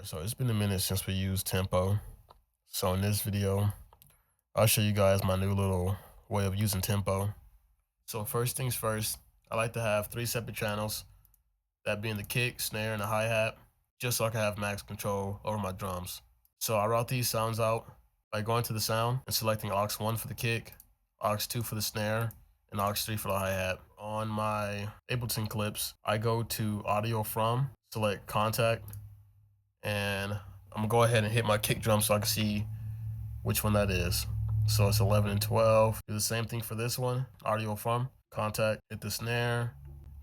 So it's been a minute since we used Tympo. So in this video, I'll show you guys my new little way of using Tympo. So first things first, I like to have 3 separate channels, that being the kick, snare, and the hi-hat, just so I can have max control over my drums. So I route these sounds out by going to the sound and selecting aux 1 for the kick, aux 2 for the snare, and aux 3 for the hi-hat. On my Ableton clips, I go to audio from, select contact, and I'm gonna go ahead and hit my kick drum so I can see which one that is. So it's 11 and 12. Do the same thing for this one, audio from, contact, hit the snare,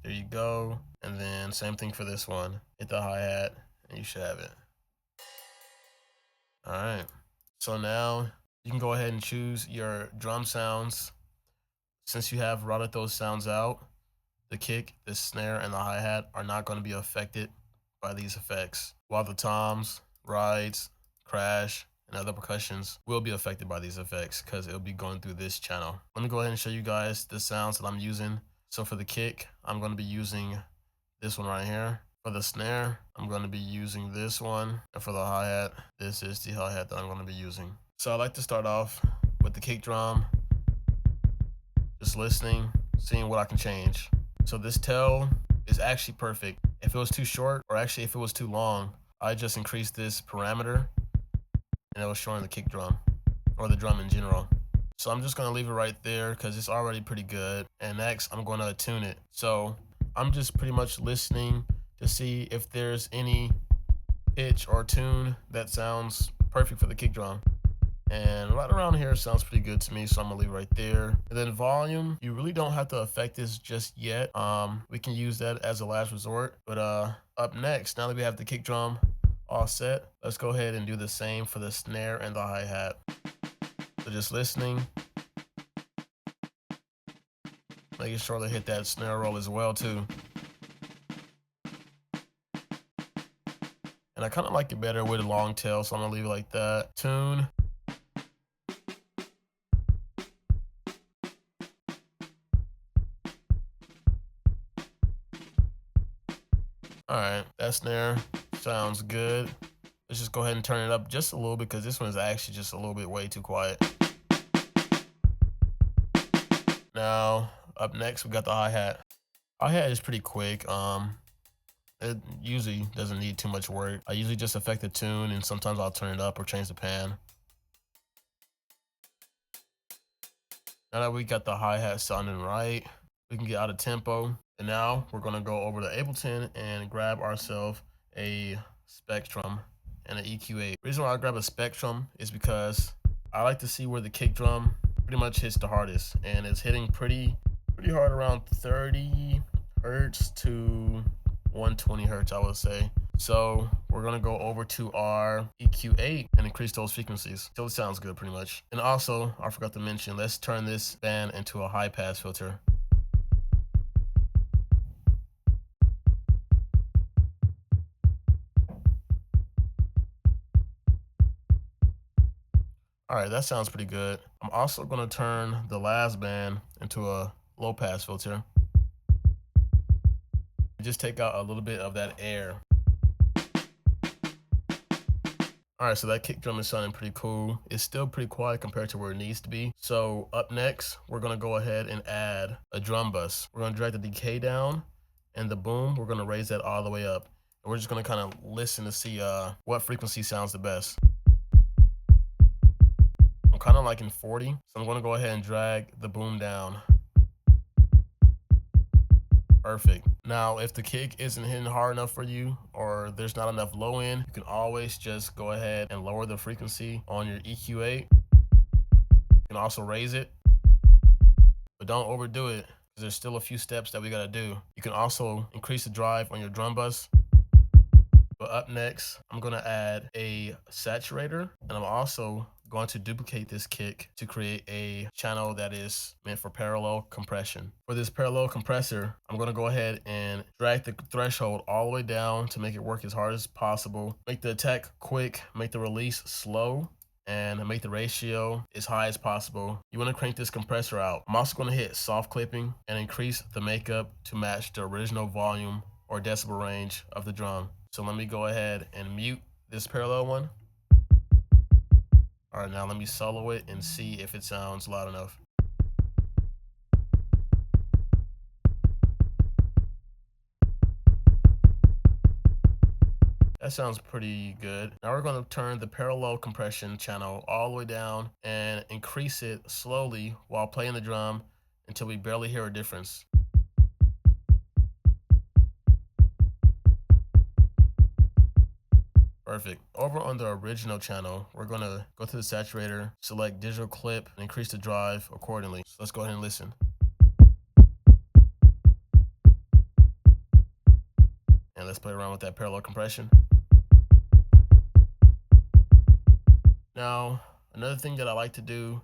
there you go. And then same thing for this one, hit the hi-hat, and you should have it. All right, so now you can go ahead and choose your drum sounds. Since you have routed those sounds out, the kick, the snare, and the hi-hat are not gonna be affected by these effects, while the toms, rides, crash, and other percussions will be affected by these effects because it'll be going through this channel. Let me go ahead and show you guys the sounds that I'm using. So for the kick, I'm going to be using this one right here. For the snare, I'm going to be using this one. And for the hi-hat, this is the hi-hat that I'm going to be using. So I like to start off with the kick drum, just listening, seeing what I can change. So this tail is actually perfect. If it was too short, or actually if it was too long, I just increased this parameter and it was showing the kick drum, or the drum in general. So I'm just gonna leave it right there because it's already pretty good. And next I'm gonna tune it. So I'm just pretty much listening to see if there's any pitch or tune that sounds perfect for the kick drum. And right around here sounds pretty good to me, so I'm gonna leave it right there. And then volume, you really don't have to affect this just yet. We can use that as a last resort. But up next, now that we have the kick drum all set, let's go ahead and do the same for the snare and the hi-hat. So just listening, making sure to hit that snare roll as well too. And I kind of like it better with a long tail, so I'm gonna leave it like that. Tune. All right, that snare sounds good. Let's just go ahead and turn it up just a little bit because this one is actually just a little bit way too quiet. Now, up next, we got the hi-hat. Hi-hat is pretty quick. It usually doesn't need too much work. I usually just affect the tune, and sometimes I'll turn it up or change the pan. Now that we got the hi-hat sounding right, we can get out of tempo. And now we're gonna go over to Ableton and grab ourselves a Spectrum and an EQ8. The reason why I grab a Spectrum is because I like to see where the kick drum pretty much hits the hardest, and it's hitting pretty hard around 30 hertz to 120 hertz, I would say. So we're gonna go over to our EQ8 and increase those frequencies till it sounds good pretty much. And also, I forgot to mention, let's turn this band into a high pass filter. All right, that sounds pretty good. I'm also gonna turn the last band into a low pass filter. Just take out a little bit of that air. All right, so that kick drum is sounding pretty cool. It's still pretty quiet compared to where it needs to be. So up next, we're gonna go ahead and add a drum bus. We're gonna drag the decay down, and the boom, we're gonna raise that all the way up. And we're just gonna kind of listen to see what frequency sounds the best. I'm kind of liking 40, so I'm gonna go ahead and drag the boom down. Perfect. Now, if the kick isn't hitting hard enough for you, or there's not enough low end, you can always just go ahead and lower the frequency on your EQ8. You can also raise it, but don't overdo it because there's still a few steps that we gotta do. You can also increase the drive on your drum bus. But up next, I'm gonna add a saturator, and I'm also going to duplicate this kick to create a channel that is meant for parallel compression. For this parallel compressor, I'm gonna go ahead and drag the threshold all the way down to make it work as hard as possible. Make the attack quick, make the release slow, and make the ratio as high as possible. You wanna crank this compressor out. I'm also gonna hit soft clipping and increase the makeup to match the original volume or decibel range of the drum. So let me go ahead and mute this parallel one. All right, now let me solo it and see if it sounds loud enough. That sounds pretty good. Now we're going to turn the parallel compression channel all the way down and increase it slowly while playing the drum until we barely hear a difference. Perfect. Over on the original channel, we're going to go to the saturator, select digital clip, and increase the drive accordingly. So let's go ahead and listen. And let's play around with that parallel compression. Now, another thing that I like to do,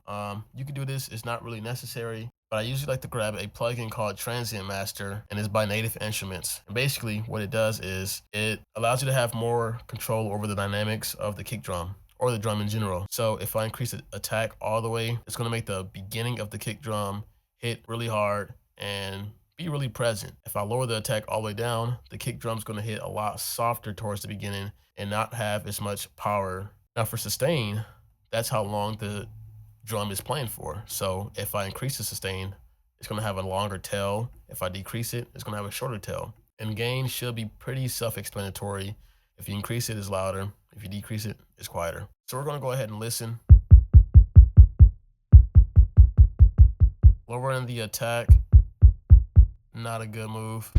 you can do this, it's not really necessary, but I usually like to grab a plugin called Transient Master, and it's by Native Instruments. And basically what it does is it allows you to have more control over the dynamics of the kick drum or the drum in general. So if I increase the attack all the way, it's going to make the beginning of the kick drum hit really hard and be really present. If I lower the attack all the way down, the kick drum's going to hit a lot softer towards the beginning and not have as much power. Now for sustain, that's how long the drum is playing for. So if I increase the sustain, it's going to have a longer tail. If I decrease it, it's going to have a shorter tail. And gain should be pretty self-explanatory. If you increase it, it's louder. If you decrease it, it's quieter. So we're going to go ahead and listen. Lowering the attack, not a good move.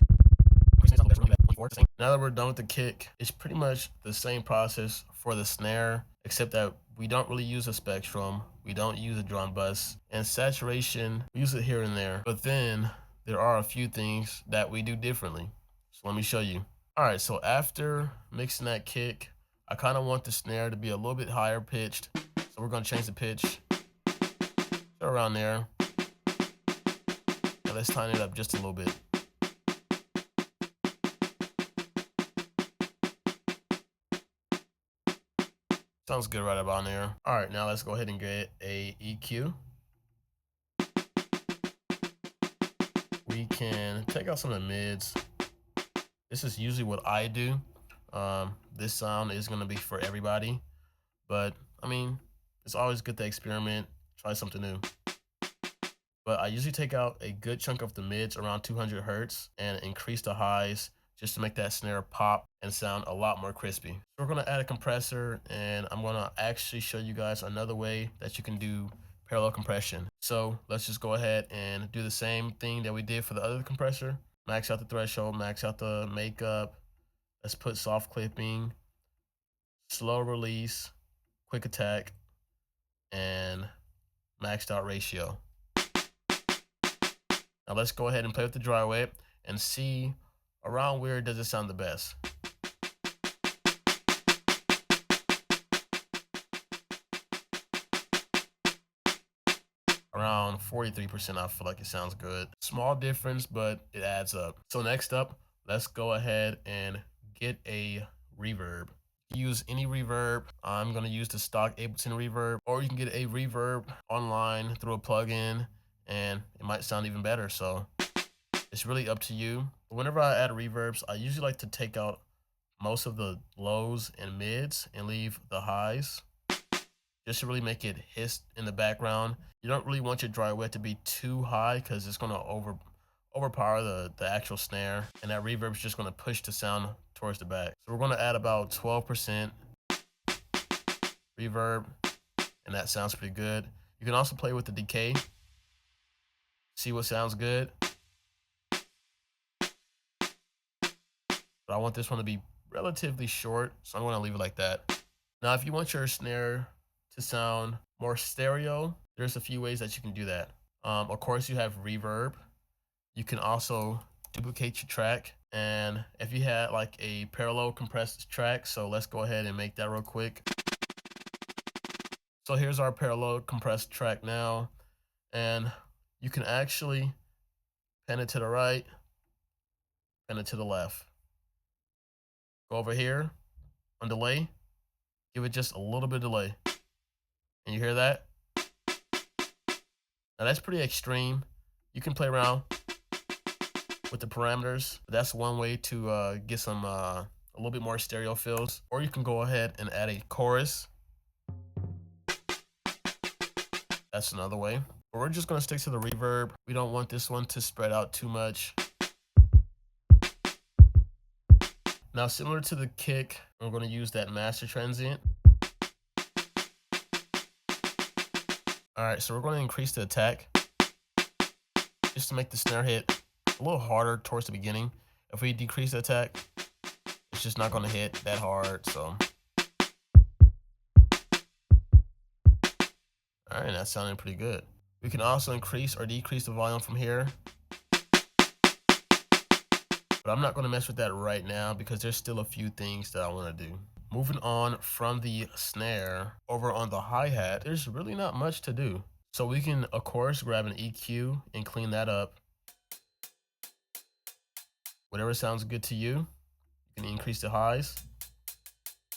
Now that we're done with the kick, it's pretty much the same process for the snare, except that we don't really use a spectrum, we don't use a drum bus, and saturation, we use it here and there. But then there are a few things that we do differently. So let me show you. All right, so after mixing that kick, I kind of want the snare to be a little bit higher pitched. So we're gonna change the pitch to around there. Now let's tighten it up just a little bit. Sounds good right about there. All right, now let's go ahead and get a EQ. We can take out some of the mids. This is usually what I do. This sound is gonna be for everybody, but I mean, it's always good to experiment, try something new. But I usually take out a good chunk of the mids around 200 hertz and increase the highs just to make that snare pop and sound a lot more crispy. So we're gonna add a compressor, and I'm gonna actually show you guys another way that you can do parallel compression. So let's just go ahead and do the same thing that we did for the other compressor. Max out the threshold, max out the makeup. Let's put soft clipping, slow release, quick attack, and maxed out ratio. Now let's go ahead and play with the dry wet and see around where does it sound the best. Around 43%, I feel like it sounds good. Small difference, but it adds up. So next up, let's go ahead and get a reverb. Use any reverb. I'm gonna use the stock Ableton reverb, or you can get a reverb online through a plugin, and it might sound even better. So it's really up to you. Whenever I add reverbs, I usually like to take out most of the lows and mids and leave the highs, just to really make it hiss in the background. You don't really want your dry wet to be too high because it's gonna overpower the actual snare, and that reverb is just gonna push the sound towards the back. So we're gonna add about 12% reverb, and that sounds pretty good. You can also play with the decay, see what sounds good. But I want this one to be relatively short, so I'm gonna leave it like that. Now, if you want your snare to sound more stereo, there's a few ways that you can do that. Of course, you have reverb. You can also duplicate your track. And if you had like a parallel compressed track, so let's go ahead and make that real quick. So here's our parallel compressed track now. And you can actually pan it to the right, pan it to the left. Go over here on delay, give it just a little bit of delay. And you hear that? Now that's pretty extreme. You can play around with the parameters. That's one way to get some a little bit more stereo feels, or you can go ahead and add a chorus. That's another way. But we're just gonna stick to the reverb. We don't want this one to spread out too much. Now, similar to the kick, we're gonna use that master transient. All right, so we're gonna increase the attack just to make the snare hit a little harder towards the beginning. If we decrease the attack, it's just not gonna hit that hard, so. All right, that's sounding pretty good. We can also increase or decrease the volume from here. But I'm not gonna mess with that right now because there's still a few things that I wanna do. Moving on from the snare over on the hi-hat, there's really not much to do. So we can, of course, grab an EQ and clean that up. Whatever sounds good to you. You can increase the highs.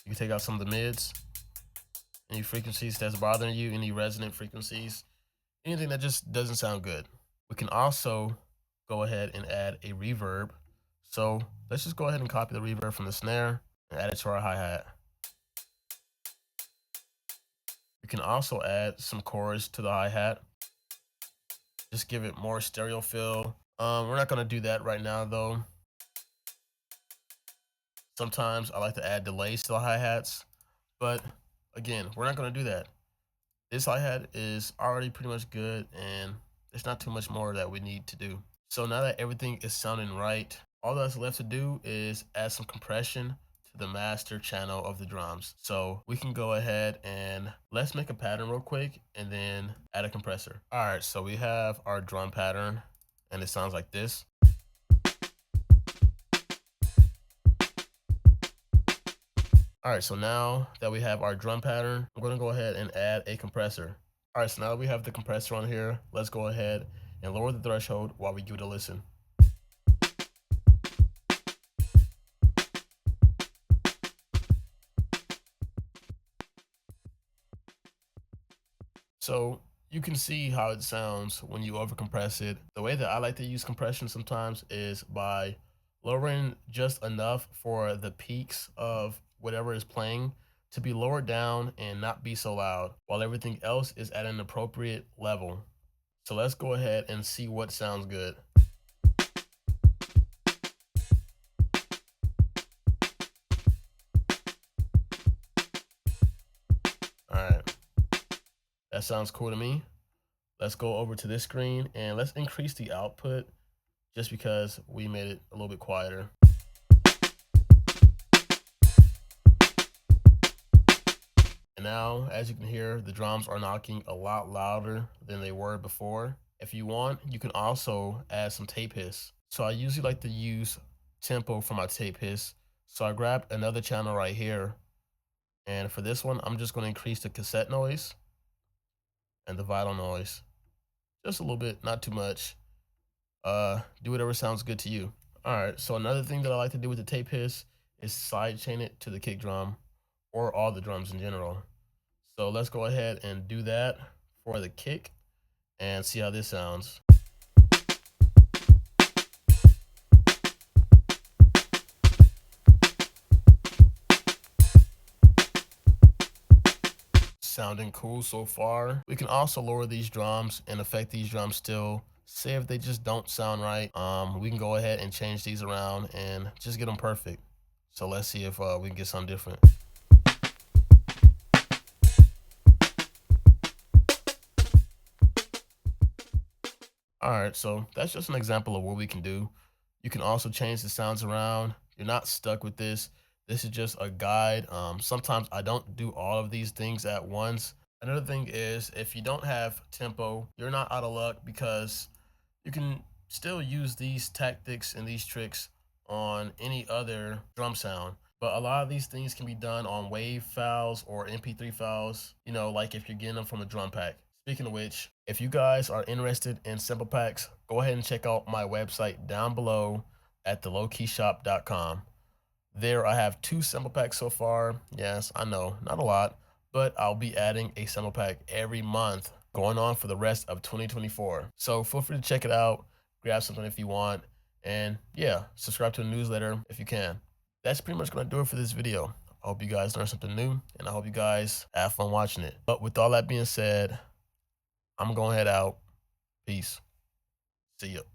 You can take out some of the mids. Any frequencies that's bothering you, any resonant frequencies, anything that just doesn't sound good. We can also go ahead and add a reverb. So let's just go ahead and copy the reverb from the snare and add it to our hi-hat. We can also add some chorus to the hi-hat. Just give it more stereo feel. We're not gonna do that right now though. Sometimes I like to add delays to the hi-hats, but again, we're not gonna do that. This hi-hat is already pretty much good and there's not too much more that we need to do. So now that everything is sounding right, all that's left to do is add some compression to the master channel of the drums. So we can go ahead and let's make a pattern real quick and then add a compressor. All right, so we have our drum pattern and it sounds like this. All right, so now that we have our drum pattern, I'm gonna go ahead and add a compressor. All right, so now that we have the compressor on here, let's go ahead and lower the threshold while we give it a listen. So you can see how it sounds when you overcompress it. The way that I like to use compression sometimes is by lowering just enough for the peaks of whatever is playing to be lowered down and not be so loud, while everything else is at an appropriate level. So let's go ahead and see what sounds good. All right, that sounds cool to me. Let's go over to this screen and let's increase the output just because we made it a little bit quieter. And now, as you can hear, the drums are knocking a lot louder than they were before. If you want, you can also add some tape hiss. So I usually like to use Tympo for my tape hiss. So I grabbed another channel right here. And for this one, I'm just going to increase the cassette noise and the vinyl noise. Just a little bit, not too much. Do whatever sounds good to you. All right, so another thing that I like to do with the tape hiss is side chain it to the kick drum or all the drums in general. So let's go ahead and do that for the kick and see how this sounds. Sounding cool so far. We can also lower these drums and affect these drums still. Say if they just don't sound right, we can go ahead and change these around and just get them perfect. So let's see if we can get something different. All right, so that's just an example of what we can do. You can also change the sounds around. You're not stuck with this. This is just a guide. Sometimes I don't do all of these things at once. Another thing is if you don't have Tympo, you're not out of luck because you can still use these tactics and these tricks on any other drum sound. But a lot of these things can be done on WAV files or MP3 files, you know, like if you're getting them from a drum pack. Speaking of which, if you guys are interested in sample packs, go ahead and check out my website down below at thelowkeyshop.com. There I have 2 sample packs so far. Yes, I know, not a lot, but I'll be adding a sample pack every month going on for the rest of 2024. So feel free to check it out, grab something if you want, and yeah, subscribe to the newsletter if you can. that's pretty much going to do it for this video. I hope you guys learned something new, and I hope you guys have fun watching it. But with all that being said, I'm going to head out. Peace. See ya.